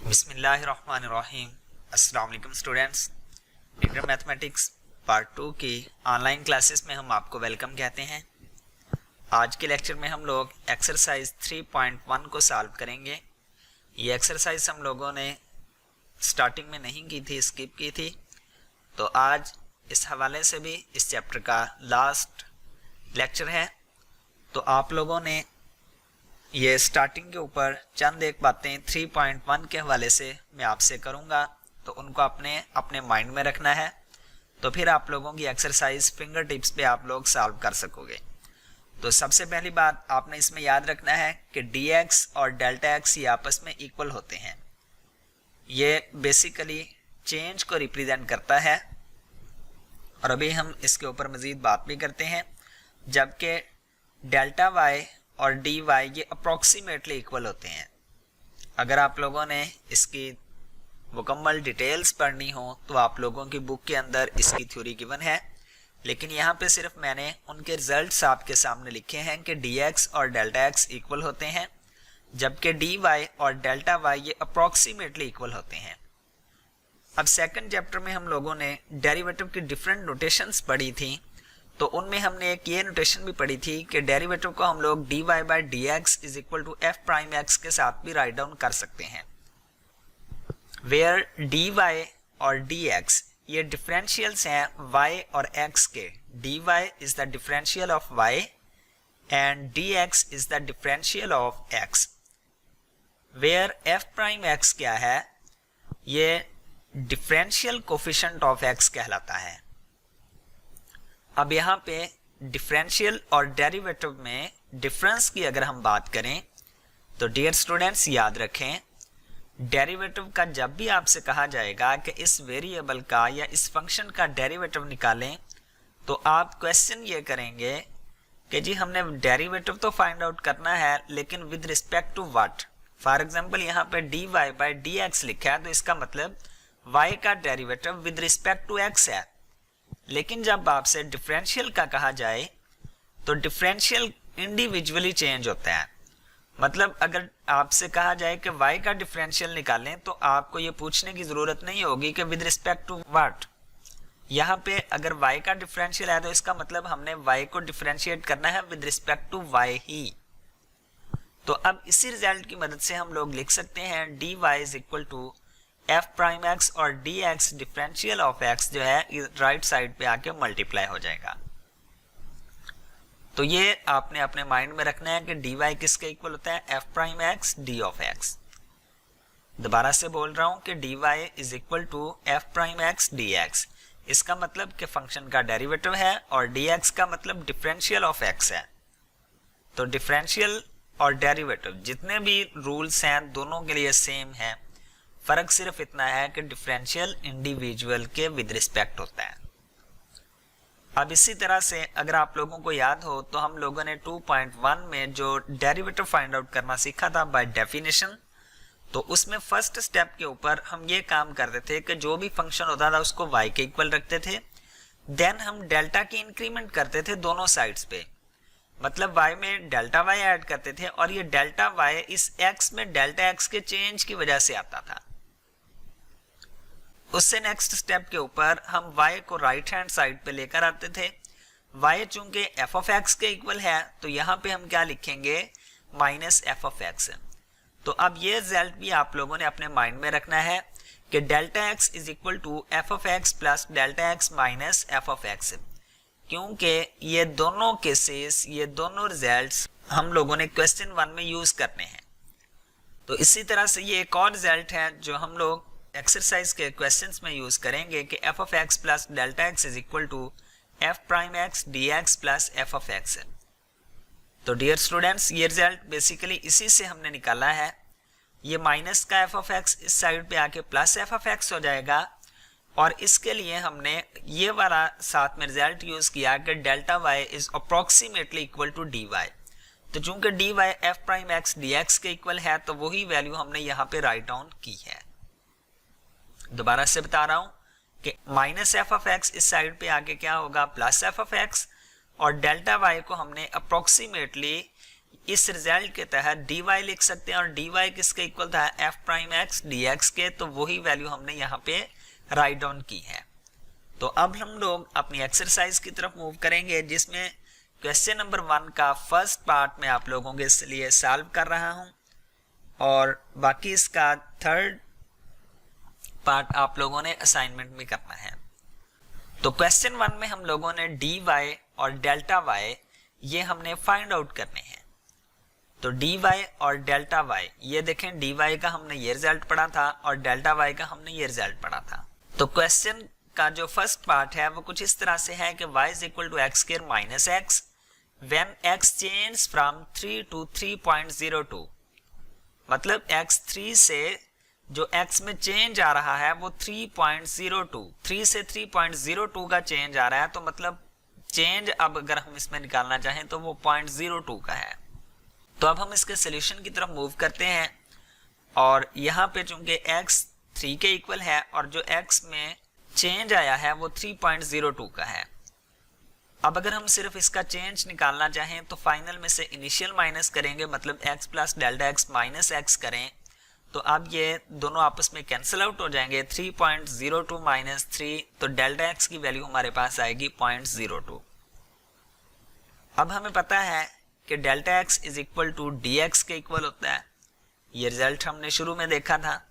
बिस्मिल्लाहिर्रहमानिर्रहीम। अस्सलाम वालेकुम स्टूडेंट्स। इंटर मैथमेटिक्स पार्ट 2 की ऑनलाइन क्लासेस में हम आपको वेलकम कहते हैं। आज के लेक्चर में हम लोग एक्सरसाइज 3.1 को सॉल्व करेंगे। ये एक्सरसाइज हम लोगों ने स्टार्टिंग में नहीं की थी, स्किप की थी, तो आज इस हवाले से भी इस चैप्टर का लास्ट लेक्चर है। तो आप लोगों ने ये स्टार्टिंग के ऊपर चंद एक बातें 3.1 के हवाले से मैं आपसे करूंगा, तो उनको अपने माइंड में रखना है, तो फिर आप लोगों की एक्सरसाइज फिंगर टिप्स पे आप लोग सॉल्व कर सकोगे। तो सबसे पहली बात आपने इसमें याद रखना है कि dx और डेल्टा x ये आपस में इक्वल होते हैं। ये बेसिकली चेंज को रिप्रेजेंट करता है और अभी हम इसके ऊपर मज़ीद बात भी करते हैं। जबकि डेल्टा y और dy ये अप्रॉक्सीमेटली इक्वल होते हैं। अगर आप लोगों ने इसकी मुकम्मल डिटेल्स पढ़नी हो तो आप लोगों की बुक के अंदर इसकी थ्योरी गिवन है, लेकिन यहाँ पे सिर्फ मैंने उनके रिजल्ट्स आपके सामने लिखे हैं कि dx और डेल्टा x इक्वल होते हैं, जबकि dy और डेल्टा y ये अप्रॉक्सीमेटली इक्वल होते हैं। अब सेकंड चैप्टर में हम लोगों ने डेरिवेटिव की डिफरेंट नोटेशंस पढ़ी थी, तो उनमें हमने एक ये नोटेशन भी पढ़ी थी कि डेरिवेटिव को हम लोग dy by d x is equal to f prime x के साथ भी राइट डाउन कर सकते हैं, वेयर dy और dx ये डिफरेंशियल्स हैं y और x के। dy is the differential of y and dx is the differential of x, where f prime x क्या है, ये डिफरेंशियल कोफिशिएंट ऑफ x कहलाता है। अब यहाँ पे डिफरेंशियल और डेरिवेटिव में डिफरेंस की अगर हम बात करें तो डियर स्टूडेंट्स याद रखें, डेरिवेटिव का जब भी आपसे कहा जाएगा कि इस वेरिएबल का या इस फंक्शन का डेरिवेटिव निकालें, तो आप क्वेश्चन ये करेंगे कि जी हमने डेरिवेटिव तो फाइंड आउट करना है, लेकिन with respect to what. For example यहाँ पे dy बाई डी एक्स लिखा है, तो इसका मतलब y का derivative with respect to x है। लेकिन जब आपसे डिफरेंशियल का कहा जाए तो डिफरेंशियल इंडिविजुअली चेंज होता है। मतलब अगर आपसे कहा जाए कि y का डिफरेंशियल निकालें, तो आपको ये पूछने की जरूरत नहीं होगी कि विद रिस्पेक्ट टू व्हाट। यहाँ पे अगर y का डिफरेंशियल है तो इसका मतलब हमने y को डिफरेंशिएट करना है विद रिस्पेक्ट टू y ही। तो अब इसी रिजल्ट की मदद से हम लोग लिख सकते हैं dy is equal to f prime x और dx डिफरेंशियल ऑफ x जो है राइट साइड पे आके मल्टीप्लाई हो जाएगा। तो ये आपने अपने माइंड में रखना है कि dy किसके इक्वल होता है, f prime x d of x। दोबारा से बोल रहा हूं कि dy is equal to f prime x dx। इसका मतलब कि फंक्शन का डेरिवेटिव है और dx का मतलब डिफरेंशियल ऑफ x है। तो डिफरेंशियल और डेरिवेटिव जितने भी रूल्स हैं दोनों के लिए सेम है, फर्क सिर्फ इतना है कि डिफरेंशियल इंडिविजुअल के विद रिस्पेक्ट होता है। अब इसी तरह से अगर आप लोगों को याद हो तो हम लोगों ने 2.1 में जो डेरिवेटिव फाइंड आउट करना सीखा था बाय डेफिनेशन, तो उसमें फर्स्ट स्टेप के ऊपर हम ये काम करते थे कि जो भी फंक्शन होता था उसको y के इक्वल रखते थे, देन हम डेल्टा की इंक्रीमेंट करते थे दोनों साइड्स पे। मतलब y में डेल्टा y ऐड करते थे और ये डेल्टा y इस x में डेल्टा x के चेंज की वजह से आता था। उससे नेक्स्ट स्टेप के ऊपर हम y को राइट हैंड साइड पे लेकर आते थे। y चूंकि f ऑफ x के इक्वल है, तो यहाँ पे हम क्या लिखेंगे, माइनस f ऑफ x। तो अब ये रिजल्ट भी आप लोगों ने अपने माइंड में रखना है कि delta x is equal to f of x plus delta x minus f of x, क्योंकि ये दोनों केसेस, ये दोनों रिजल्ट्स हम लोगों ने क्वेश्चन 1 में यूज करने हैं। तो इसी तरह से ये एक और रिजल्ट है जो हम लोग एक्सरसाइज के क्वेश्चंस में यूज करेंगे कि f of x plus delta x is equal to f prime x dx plus f of x है। तो डियर स्टूडेंट्स ये रिजल्ट बेसिकली इसी से हमने निकाला है। ये माइनस का f ऑफ x इस साइड पे आके प्लस f ऑफ x हो जाएगा, और इसके लिए हमने ये वाला साथ में रिजल्ट यूज किया कि delta y is approximately equal to dy। तो चूंकि dy f prime x dx के इक्वल है, तो वही वैल्यू हमने यहाँ पे राइट डाउन की है। दोबारा से बता रहा हूं कि माइनस f ऑफ x इस साइड पे आके क्या होगा, प्लस f ऑफ x, और डेल्टा y को हमने अप्रोक्सीमेटली इस रिजल्ट के तहत dy लिख सकते हैं और dy किसके इक्वल था, f प्राइम x dx के, तो वही वैल्यू हमने यहाँ पे राइट डाउन की है। तो अब हम लोग अपनी एक्सरसाइज की तरफ मूव करेंगे, जिसमें क्वेश्चन नंबर 1 का फर्स्ट पार्ट मैं आप लोगों के लिए सॉल्व कर रहा हूं और बाकी इसका थर्ड पार्ट आप लोगों ने असाइनमेंट में करना है। तो क्वेश्चन 1 में हम लोगों ने dy और डेल्टा y ये हमने फाइंड आउट करने हैं। तो dy और डेल्टा y, ये देखें dy का हमने ये रिजल्ट पढ़ा था और डेल्टा y का हमने ये रिजल्ट पढ़ा था। तो क्वेश्चन का जो फर्स्ट पार्ट है वो कुछ इस तरह से है कि y is equal to x square minus x when x change from 3 to 3.02, मतलब x 3 से जो x में चेंज आ रहा है वो 3.02, 3 से 3.02 का चेंज आ रहा है। तो मतलब चेंज अब अगर हम इसमें निकालना चाहें तो वो 0.02 का है। तो अब हम इसके सोल्यूशन की तरफ मूव करते हैं और यहाँ पे चूंकि x 3 के इक्वल है और जो x में चेंज आया है वो 3.02 का है। अब अगर हम सिर्फ इसका चेंज निकालना चाहें तो फाइनल में से इनिशियल माइनस करेंगे, मतलब x plus delta x minus x करें तो अब ये दोनों आपस में कैंसिल आउट हो जाएंगे। 3.02 माइनस 3, तो डेल्टा x की वैल्यू हमारे पास आएगी 0.02। अब हमें पता है कि delta x is equal to dx के इक्वल होता है। ये रिजल्ट हमने शुरू में देखा था।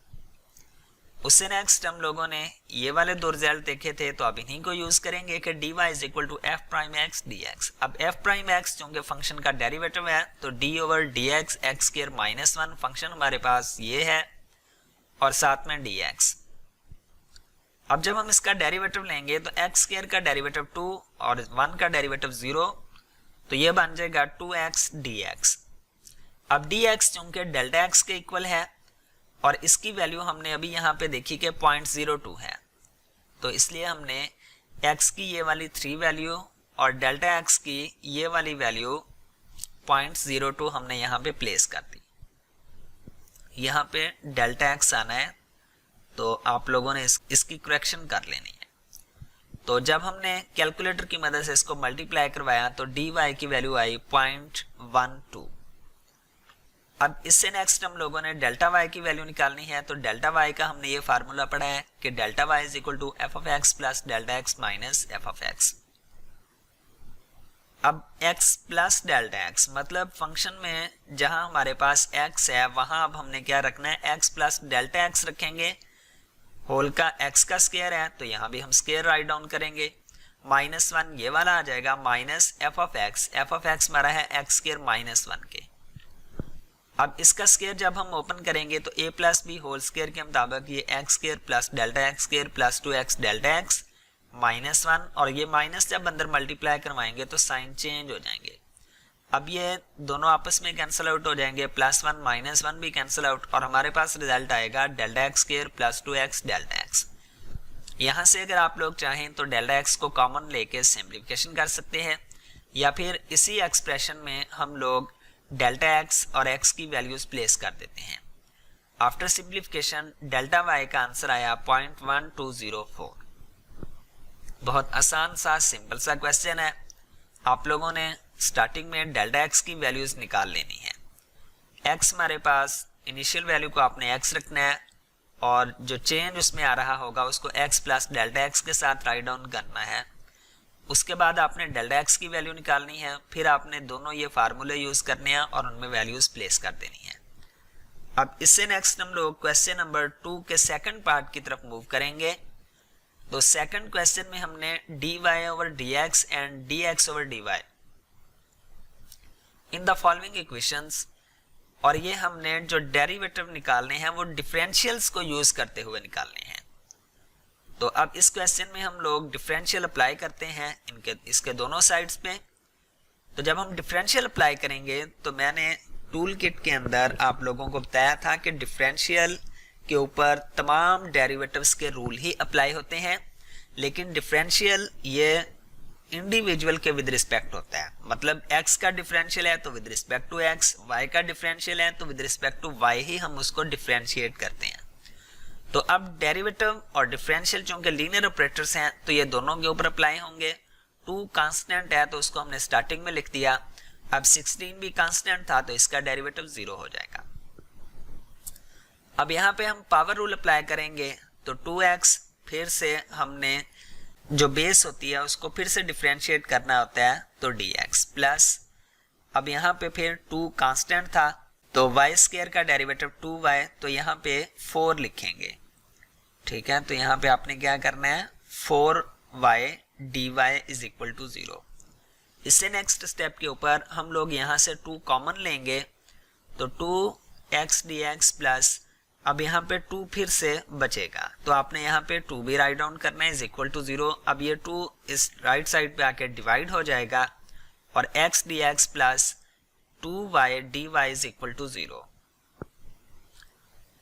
उससे नेक्स्ट हम लोगों ने ये वाले दो रिजल्ट देखे थे, तो अब इन्हीं को यूज करेंगे कि dy is equal to f prime x dx। अब f प्राइम x चूंकि फंक्शन का डेरिवेटिव है तो d over dx x square minus 1 function हमारे पास ये है और साथ में dx। अब जब हम इसका डेरिवेटिव लेंगे तो x स्क्वायर का डेरिवेटिव 2 और 1 का डेरिवेटिव 0, तो ये बन जाएगा 2x dx। अब dx चूंकि डेल्टा x के इक्वल है और इसकी वैल्यू हमने अभी यहाँ पे देखी कि 0.02 है, तो इसलिए हमने x की ये वाली 3 वैल्यू और डेल्टा x की ये वाली वैल्यू 0.02 हमने यहाँ पे प्लेस कर दी। यहाँ पे डेल्टा x आना है तो आप लोगों ने इसकी करेक्शन कर लेनी है। तो जब हमने कैलकुलेटर की मदद से इसको मल्टीप्लाई करवाया तो dy की वैल्यू आई 0.12। अब इससे नेक्स्ट हम लोगों ने डेल्टा y की वैल्यू निकालनी है। तो डेल्टा y का हमने ये फार्मूला पढ़ा है कि delta y is equal to f of x plus delta x minus f of x। अब x प्लस डेल्टा x मतलब फंक्शन में जहां हमारे पास x है वहां अब हमने क्या रखना है, x प्लस डेल्टा x रखेंगे। होल का x का स्क्वायर है तो यहाँ भी हम स्क्वायर राइट डाउन करेंगे। -1 ये वाला आ जाएगा माइनस f ऑफ x हमारा है x स्क्वायर माइनस 1 के। अब इसका स्क्वायर जब हम ओपन करेंगे तो a plus B whole square के मुताबिक ये x square plus delta x square plus 2x delta x -1, और ये माइनस जब अंदर मल्टीप्लाई करवाएंगे तो साइन चेंज हो जाएंगे। अब ये दोनों आपस में कैंसिल आउट हो जाएंगे, +1 -1 भी कैंसिल आउट और हमारे पास रिजल्ट आएगा delta x square plus 2x delta x। यहाँ से अगर आप लोग चाहें तो डेल्टा x को कॉमन लेके सिंप्लीफिकेशन कर सकते हैं या फिर इसी एक्सप्रेशन में हम लोग डेल्टा x और x की वैल्यूज प्लेस कर देते हैं। आफ्टर सिंप्लीफिकेशन डेल्टा y का आंसर आया 0.1204। बहुत आसान सा सिंपल सा क्वेश्चन है। आप लोगों ने स्टार्टिंग में डेल्टा x की वैल्यूज निकाल लेनी है। x हमारे पास इनिशियल वैल्यू को आपने x रखना है और जो चेंज उसमें आ रहा होगा उसको x प्लस डेल्टा x के साथ राइट डाउन करना है। उसके बाद आपने डेल्टा x की वैल्यू निकालनी है, फिर आपने दोनों ये फार्मूले यूज करने हैं और उनमें वैल्यूज प्लेस कर देनी है। अब इससे नेक्स्ट हम लोग क्वेश्चन नंबर 2 के सेकंड पार्ट की तरफ मूव करेंगे। तो सेकंड क्वेश्चन में हमने dy over dx and dx over dy in the following equations, और ये हमने जो डेरिवेटिव निकालने हैं वो डिफरेंशियल्स को यूज करते हुए निकालने हैं। तो अब इस क्वेश्चन में हम लोग डिफरेंशियल अप्लाई करते हैं इसके दोनों साइड्स पे। तो जब हम डिफरेंशियल अप्लाई करेंगे तो मैंने टूल किट के अंदर आप लोगों को बताया था कि डिफरेंशियल के ऊपर तमाम डेरिवेटिव्स के रूल ही अप्लाई होते हैं, लेकिन डिफरेंशियल ये इंडिविजुअल के विद रिस्पेक्ट होता है। मतलब x का डिफरेंशियल है तो with respect to x, y का डिफरेंशियल है तो विद रिस्पेक्ट टू y ही हम उसको डिफरेंशिएट करते हैं। तो अब डेरिवेटिव और डिफरेंशियल चूंकि लीनियर ऑपरेटर्स हैं तो ये दोनों के ऊपर अप्लाई होंगे। 2 कांस्टेंट है तो उसको हमने स्टार्टिंग में लिख दिया, अब 16 भी कांस्टेंट था तो इसका डेरिवेटिव 0 हो जाएगा। अब यहाँ पे हम पावर रूल अप्लाई करेंगे तो 2x फिर से हमने जो बेस होती है उसको फिर से डिफरेंशिएट करना होता है तो dx प्लस अब यहाँ पे फिर 2 कांस्टेंट था तो y स्क्वायर का डेरिवेटिव 2y तो यहाँ पे 4 लिखेंगे। ठीक है, तो यहाँ पे आपने क्या करना है 4y dy is equal to 0। इससे नेक्स्ट स्टेप के ऊपर हम लोग यहाँ से 2 कॉमन लेंगे तो 2x dx प्लस अब यहाँ पे 2 फिर से बचेगा तो आपने यहाँ पे 2 भी राइट डाउन करना है इज इक्वल टू 0। अब ये 2 इस राइट साइड पे आके डिवाइड हो जाएगा और x dx plus 2y dy is equal to 0।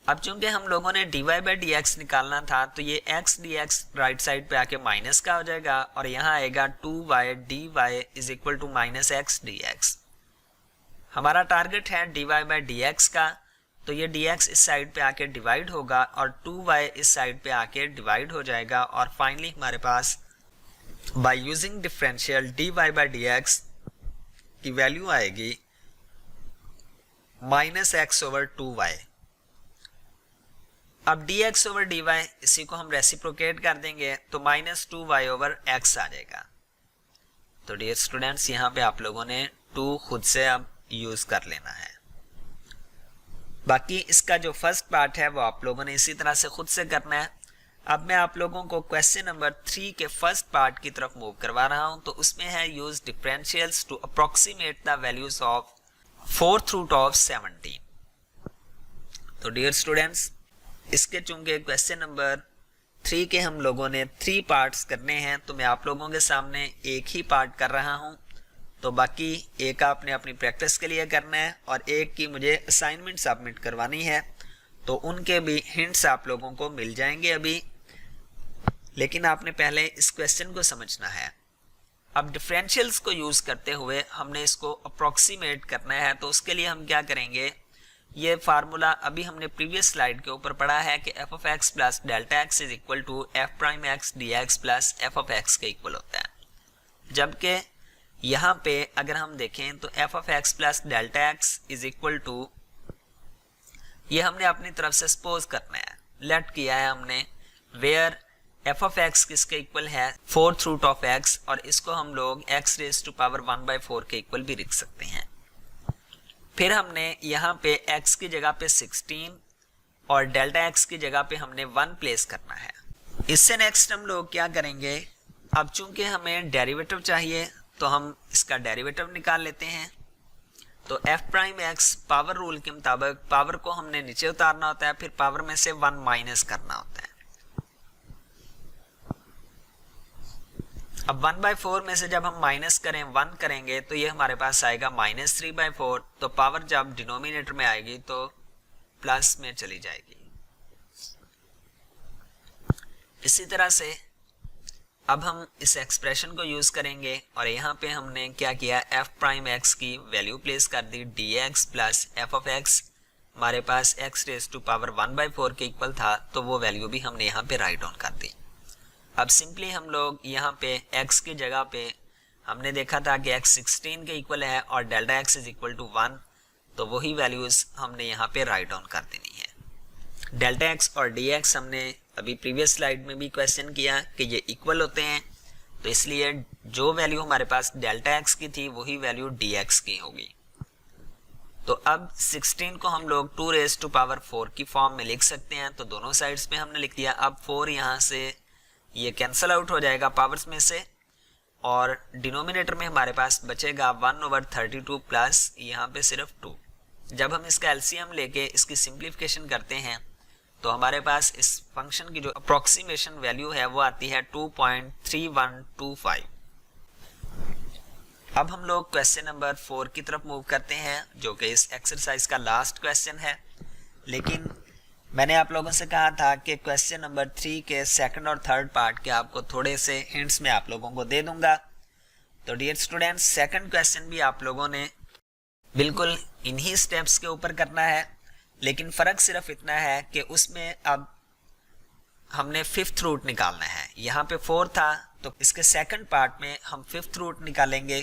अब चूंकि हम लोगों ने dy बाई dx निकालना था तो ये x dx राइट साइड पे आके माइनस का हो जाएगा और यहाँ आएगा 2y dy is equal to minus x dx। हमारा टारगेट है dy बाई dx का तो ये dx इस साइड पे आके डिवाइड होगा और 2y इस साइड पे आके डिवाइड हो जाएगा और फाइनली हमारे पास by using differential dy by dx की वैल्यू आएगी माइनस x ओवर 2y। अब dx ओवर dy इसी को हम रेसिप्रोकेट कर देंगे तो माइनस 2y ओवर x आ जाएगा। तो डियर स्टूडेंट्स यहाँ पे आप लोगों ने 2 खुद से अब यूज कर लेना है। बाकी इसका जो फर्स्ट पार्ट है वो आप लोगों ने इसी तरह से खुद से करना है। अब मैं आप लोगों को क्वेश्चन नंबर 3 के फर्स्ट पार्ट की तरफ मूव करवा रहा हूं तो उसमें है use differentials to approximate the values of 4th root of 17। तो डियर स्टूडेंट्स इसके चूंकि क्वेश्चन नंबर 3 के हम लोगों ने 3 पार्ट्स करने हैं तो मैं आप लोगों के सामने एक ही पार्ट कर रहा हूं तो बाकी एक आपने अपनी प्रैक्टिस के लिए करना है और एक की मुझे असाइनमेंट सबमिट करवानी है तो उनके भी हिंट्स आप लोगों को मिल जाएंगे अभी, लेकिन आपने पहले इस क्वेश्चन को समझना है। अब डिफरेंशियल्स को यूज करते हुए हमने इसको अप्रोक्सीमेट करना है तो उसके लिए हम क्या करेंगे, ये फार्मूला अभी हमने प्रीवियस स्लाइड के ऊपर पढ़ा है कि f of x plus delta x is equal to f prime x dx plus f of x के इक्वल होता है। जबकि यहाँ पे अगर हम देखें तो f of x plus delta x is equal to ये हमने अपनी तरफ से सपोज करना है, लेट किया है हमने वेयर f of x किसके इक्वल है 4th रूट ऑफ x और इसको हम लोग x रेज टू पावर 1/4 के इक्वल भी लिख सकते हैं। फिर हमने यहाँ पे x की जगह पे 16 और डेल्टा x की जगह पे हमने 1 प्लेस करना है। इससे नेक्स्ट हम लोग क्या करेंगे, अब चूंकि हमें डेरिवेटिव चाहिए तो हम इसका डेरिवेटिव निकाल लेते हैं। तो f prime x power rule के मुताबिक पावर को हमने नीचे उतारना होता है, फिर पावर में से 1 माइनस करना होता है। अब 1/4 में से जब हम माइनस करें 1 करेंगे तो ये हमारे पास आएगा -3/4। तो पावर जब डिनोमिनेटर में आएगी तो प्लस में चली जाएगी। इसी तरह से अब हम इस एक्सप्रेशन को यूज करेंगे और यहाँ पे हमने क्या किया, f प्राइम x की वैल्यू प्लेस कर दी dx plus f of x हमारे पास x रेज टू पावर 1/4 के इक्वल था तो वो वैल्यू भी हमने यहाँ पे राइट डाउन कर दी। अब सिंपली हम लोग यहाँ पे x की जगह पे हमने देखा था कि x 16 के इक्वल है और delta x is equal to 1 तो वही वैल्यूज हमने यहाँ पे राइट डाउन कर देनी है। डेल्टा x और dx हमने अभी प्रीवियस स्लाइड में भी क्वेश्चन किया कि ये इक्वल होते हैं तो इसलिए जो वैल्यू हमारे पास डेल्टा x की थी वही वैल्यू dx की होगी। तो अब 16 को हम लोग 2 रेज टू पावर 4 की फॉर्म में लिख सकते हैं तो दोनों साइड्स में हमने लिख दिया। अब 4 यहाँ से ये कैंसल आउट हो जाएगा पावर्स में से और डिनोमिनेटर में हमारे पास बचेगा 1/32 प्लस यहाँ पे सिर्फ 2। जब हम इसका एलसीएम लेके इसकी सिंप्लीफिकेशन करते हैं तो हमारे पास इस फंक्शन की जो अप्रोक्सीमेशन वैल्यू है वो आती है 2.3125। अब हम लोग क्वेश्चन नंबर 4 की तरफ मूव करते हैं जो कि इस एक्सरसाइज का लास्ट क्वेश्चन है, लेकिन मैंने आप लोगों से कहा था कि क्वेश्चन नंबर 3 के सेकंड और थर्ड पार्ट के आपको थोड़े से हिंट्स में आप लोगों को दे दूंगा। तो डियर स्टूडेंट्स सेकंड क्वेश्चन भी आप लोगों ने बिल्कुल इन्हीं स्टेप्स के ऊपर करना है, लेकिन फ़र्क सिर्फ इतना है कि उसमें अब हमने 5th रूट निकालना है। यहाँ पे 4 था तो इसके सेकंड पार्ट में हम 5th रूट निकालेंगे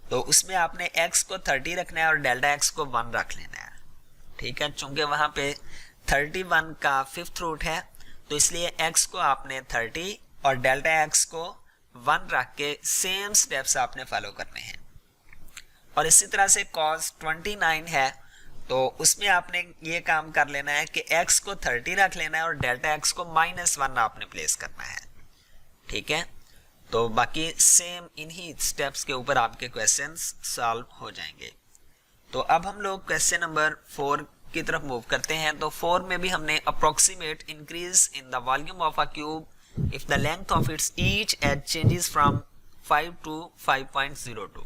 तो उसमें आपने x को 30 रखना है और डेल्टा x को 1 रख लेना है, ठीक है। चूंकि वहां पे 31 का 5th रूट है तो इसलिए x को आपने 30 और डेल्टा x को 1 रख के सेम स्टेप्स आपने फॉलो करने हैं। और इसी तरह से cos 29 है तो उसमें आपने ये काम कर लेना है कि x को 30 रख लेना है और डेल्टा x को -1 आपने प्लेस करना है, ठीक है। तो बाकी सेम इन्हीं स्टेप्स के ऊपर आपके क्वेश्चंस सॉल्व हो जाएंगे। तो अब हम लोग क्वेश्चन नंबर 4 की तरफ मूव करते हैं। तो 4 में भी हमने approximate increase in the volume of a cube if the length of its each edge changes from 5 to 5.02।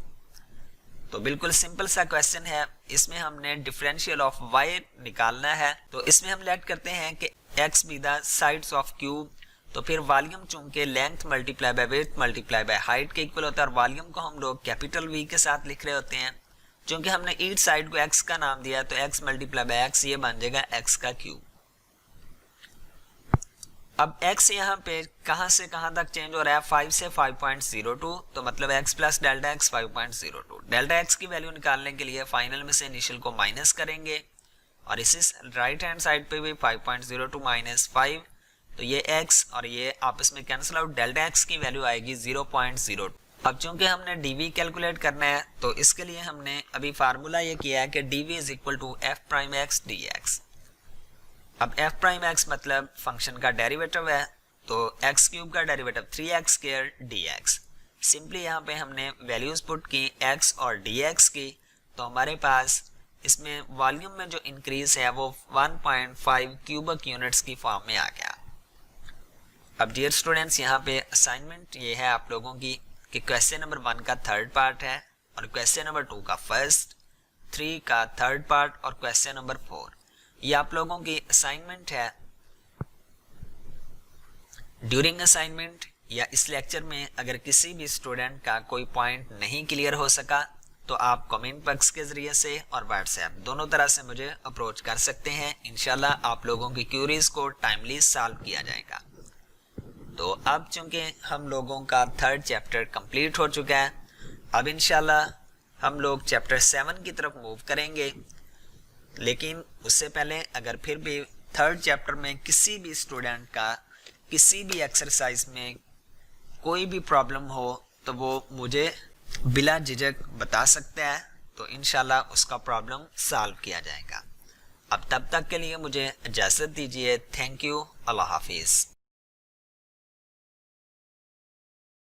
तो बिल्कुल सिंपल सा क्वेश्चन है। इसमें हमने डिफरेंशियल ऑफ y निकालना है। तो इसमें हम लेट करते हैं कि x be the sides of cube, तो फिर वॉल्यूम चूंकि length multiply by width multiply by height के इक्वल होता है और वॉल्यूम को हम लोग कैपिटल V के साथ लिख रहे होते हैं। चूंकि हमने ईच साइड को x का नाम दिया तो x मल्टीप्लाई बाय x ये बन जाएगा x का क्यूब। अब x यहाँ पे कहां से कहां तक चेंज हो रहा है, 5 से 5.02, तो मतलब x plus delta x 5.02। Delta x की वैल्यू निकालने के लिए फाइनल में से इनिशियल को माइनस करेंगे और इसी राइट हैंड साइड पे भी 5.02 माइनस 5, तो ये x और ये आपस में कैंसिल आउट, डेल्टा x की वैल्यू आएगी 0.02। अब चूंकि हमने dv कैलकुलेट करना है तो इसके लिए हमने अभी फार्मूला ये किया है कि dv is equal to f prime x dx। अब f प्राइम x मतलब फंक्शन का डेरिवेटिव है, तो x क्यूब का derivative 3x square dx। Simply यहाँ पे हमने वैल्यूज पुट की x और dx की, तो हमारे पास इसमें वॉल्यूम में जो इंक्रीज है वो 1.5 क्यूबिक यूनिट्स की फॉर्म में आ गया। अब डियर स्टूडेंट्स यहाँ पे असाइनमेंट ये है आप लोगों की कि क्वेश्चन नंबर 1 का 3rd पार्ट है और क्वेश्चन नंबर 2 का 1st, 3 का 3rd पार्ट और क्वेश्चन नंबर 4 ये आप लोगों की असाइनमेंट है। ड्यूरिंग असाइनमेंट या इस लेक्चर में अगर किसी भी स्टूडेंट का कोई पॉइंट नहीं क्लियर हो सका तो आप कमेंट बॉक्स के जरिए से और व्हाट्सएप दोनों तरह से मुझे अप्रोच कर सकते हैं। इंशाल्लाह आप लोगों की क्यूरीज को टाइमली सॉल्व किया जाएगा। तो अब चूंकि हम लोगों का 3rd चैप्टर कंप्लीट हो चुका है, अब इंशाल्लाह हम लोग चैप्टर 7 की तरफ मूव करेंगे। लेकिन उससे पहले अगर फिर भी 3rd चैप्टर में किसी भी स्टूडेंट का किसी भी एक्सरसाइज में कोई भी प्रॉब्लम हो तो वो मुझे बिला झिझक बता सकता है, तो इंशाल्लाह उसका प्रॉब्लम सॉल्व किया जाएगा। अब तब तक के लिए मुझे इजाज़त दीजिए। थैंक यू, अल्लाह हाफिज़।